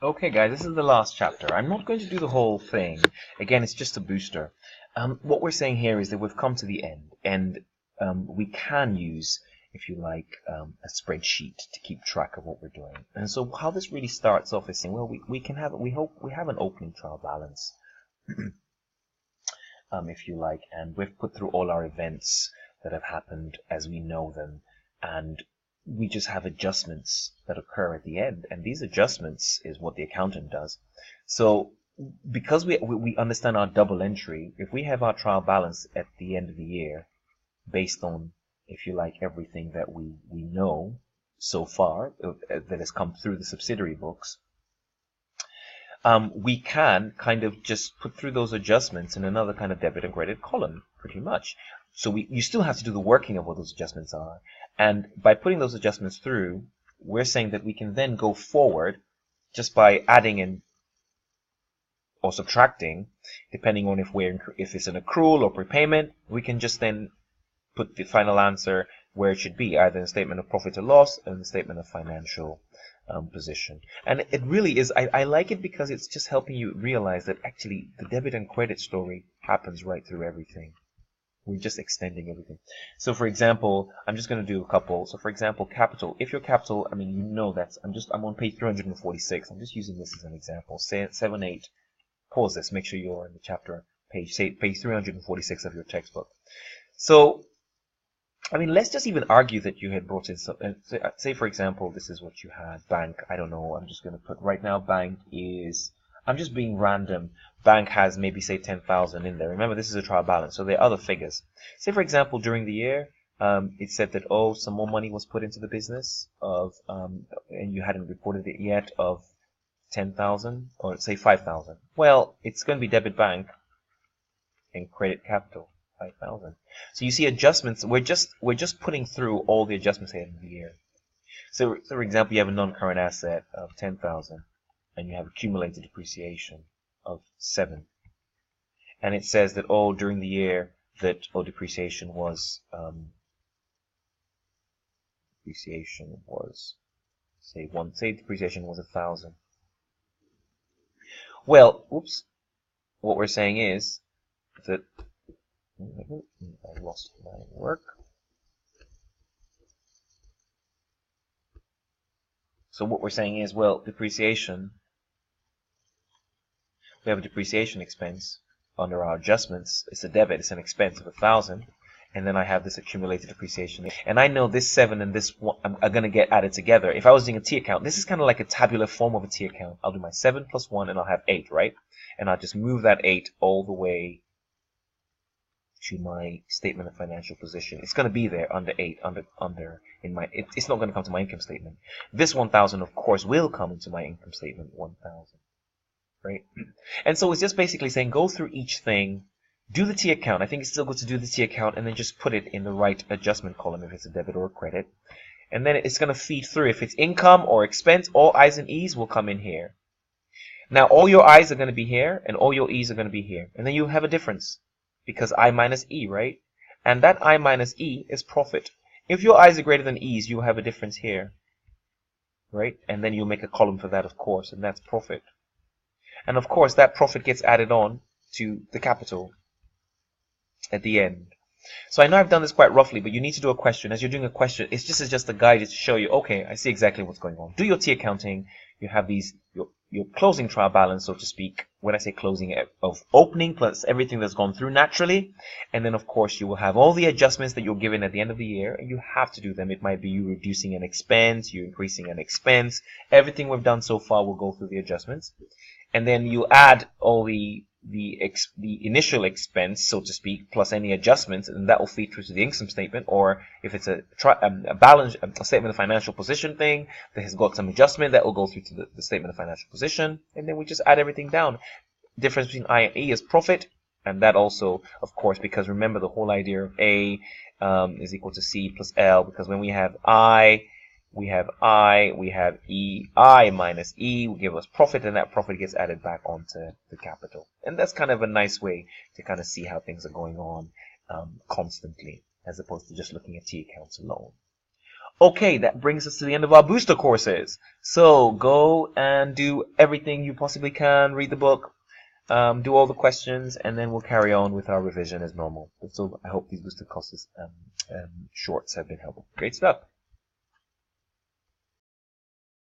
Okay, guys, this is the last chapter. I'm not going to do the whole thing. Again, it's just a booster. What we're saying here is that we've come to the end, and we can use, if you like, a spreadsheet to keep track of what we're doing. And so, how this really starts off is saying, well, we hope we have an opening trial balance, if you like, and we've put through all our events that have happened as we know them, and we just have adjustments that occur at the end, and these adjustments is what the accountant does. So because we understand our double entry, if we have our trial balance at the end of the year based on, if you like, everything that we know so far that has come through the subsidiary books, we can kind of just put through those adjustments in another kind of debit and credit column, pretty much. So you still have to do the working of what those adjustments are. And by putting those adjustments through, we're saying that we can then go forward just by adding in or subtracting, depending on if it's an accrual or prepayment. We can just then put the final answer where it should be, either in the statement of profit or loss or in the statement of financial position. And it really is, I like it because it's just helping you realize that actually the debit and credit story happens right through everything. We're just extending everything. So for example, I'm just going to do a couple. So for example, capital. If your capital, I mean, you know that's, I'm on page 346. I'm just using this as an example. Say 7-8. Pause this. Make sure you're in the chapter page, say page 346 of your textbook. So, I mean, let's just even argue that you had brought in, say for example, this is what you had. Bank, I don't know. I'm just going to put right now, bank is, I'm just being random. Bank has maybe say 10,000 in there. Remember, this is a trial balance, so there are other figures. Say, for example, during the year, it said that, oh, some more money was put into the business of, and you hadn't reported it yet, of 10,000 or say 5,000. Well, it's going to be debit bank and credit capital 5,000. So you see adjustments. We're just putting through all the adjustments at the end of the year. So for example, you have a non-current asset of 10,000. And you have accumulated depreciation of 7. And it says that, oh, during the year that, oh, depreciation was, say depreciation was 1,000. Well, oops, what we're saying is that, I lost my work. So what we're saying is, well, depreciation, we have a depreciation expense under our adjustments. It's a debit, it's an expense of 1,000. And then I have this accumulated depreciation. And I know this 7 and this 1 are going to get added together. If I was doing a T account, this is kind of like a tabular form of a T account. I'll do my 7 plus 1 and I'll have 8, right? And I'll just move that 8 all the way to my statement of financial position. It's going to be there under 8, in my, it's not going to come to my income statement. This 1,000, of course, will come into my income statement, 1,000, right? And so it's just basically saying, go through each thing, do the T account. I think it's still good to do the T account and then just put it in the right adjustment column if it's a debit or a credit. And then it's going to feed through. If it's income or expense, all I's and E's will come in here. Now, all your I's are going to be here and all your E's are going to be here. And then you have a difference because I minus E, right? And that I minus E is profit. If your I's are greater than E's, you have a difference here, right? And then you'll make a column for that, of course, and that's profit. And of course, that profit gets added on to the capital at the end. So I know I've done this quite roughly, but you need to do a question. As you're doing a question, it's just a guide to show you, okay, I see exactly what's going on. Do your T accounting. You have these, your closing trial balance, so to speak. When I say closing, of opening plus everything that's gone through naturally. And then, of course, you will have all the adjustments that you're given at the end of the year, and you have to do them. It might be you reducing an expense, you increasing an expense. Everything we've done so far will go through the adjustments. And then you add all the initial expense, so to speak, plus any adjustments, and that will feed through to the income statement. Or if it's a statement of financial position thing that has got some adjustment, that will go through to the statement of financial position, and then we just add everything down. Difference between I and E is profit, and that also, of course, because remember the whole idea of A is equal to C plus L, because when we have I, we have E, I minus E will give us profit, and that profit gets added back onto the capital. And that's kind of a nice way to kind of see how things are going on constantly, as opposed to just looking at T accounts alone. Okay, that brings us to the end of our booster courses. So go and do everything you possibly can, read the book, do all the questions, and then we'll carry on with our revision as normal. So I hope these booster courses shorts have been helpful. Great stuff.